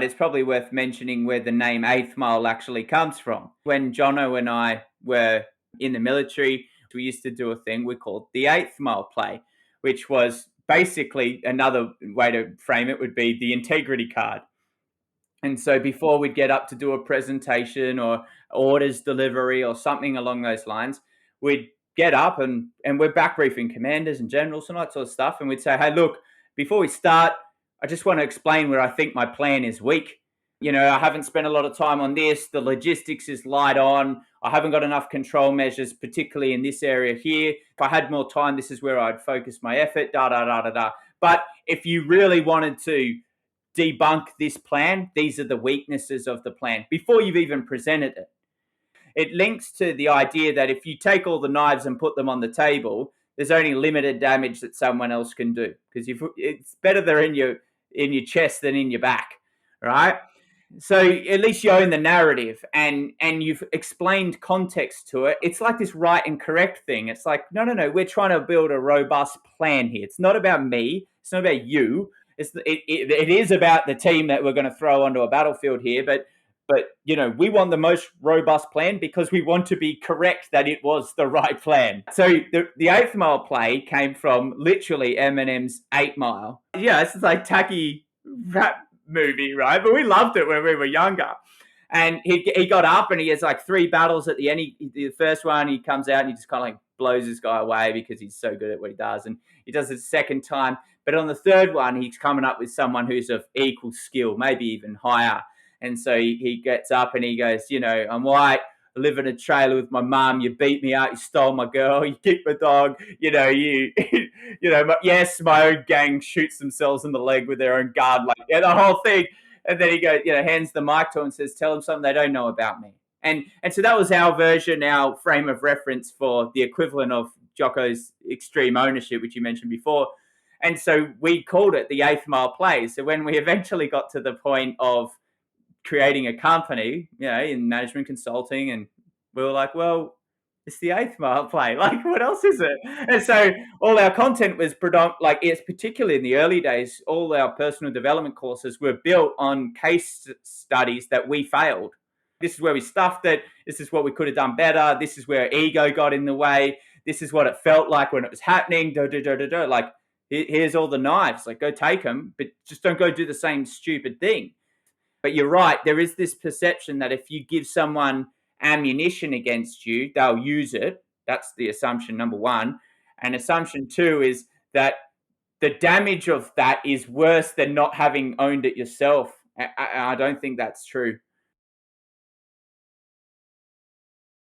It's probably worth mentioning where the name Eighth Mile actually comes from. When Jono and I were in the military, we used to do a thing we called the Eighth Mile play, which was basically, another way to frame it would be the integrity card. And so before we'd get up to do a presentation or orders delivery or something along those lines, we'd get up and we're back briefing commanders and generals and all that sort of stuff. And we'd say, hey, look, before we start, I just want to explain where I think my plan is weak. I haven't spent a lot of time on this. The logistics is light on. I haven't got enough control measures, particularly in this area here. If I had more time, this is where I'd focus my effort, da, da, da, da, da. But if you really wanted to debunk this plan, these are the weaknesses of the plan before you've even presented it. It links to the idea that if you take all the knives and put them on the table, there's only limited damage that someone else can do, because it's better they're in your chest than in your back, right? So at least you own the narrative and you've explained context to it. It's like this right and correct thing. It's like, no, we're trying to build a robust plan here. It's not about me. It's not about you. It is about the team that we're going to throw onto a battlefield here, but we want the most robust plan because we want to be correct that it was the right plan. So the 8th Mile play came from literally Eminem's 8 Mile. Yeah, it's like tacky rap movie, right? But we loved it when we were younger. And he got up and he has like 3 battles at the end. The first one, he comes out and he just kind of like blows this guy away because he's so good at what he does. And he does it a second time. But on the third one, he's coming up with someone who's of equal skill, maybe even higher. And so he gets up and he goes, I'm white, I live in a trailer with my mum, you beat me out, you stole my girl, you kicked my dog, yes, my own gang shoots themselves in the leg with their own gun, the whole thing. And then he goes, hands the mic to him and says, tell them something they don't know about me. And so that was our version, our frame of reference for the equivalent of Jocko's extreme ownership, which you mentioned before. And so we called it the 8th Mile play. So when we eventually got to the point of creating a company, in management consulting, and we were like, well, it's the 8th Mile play. Like, what else is it? And so all our content was it's particularly in the early days, all our personal development courses were built on case studies that we failed. This is where we stuffed it. This is what we could have done better. This is where ego got in the way. This is what it felt like when it was happening. Like, here's all the knives. Like, go take them, but just don't go do the same stupid thing. But you're right. There is this perception that if you give someone ammunition against you, they'll use it. That's the assumption, number one. And assumption 2 is that the damage of that is worse than not having owned it yourself. I don't think that's true.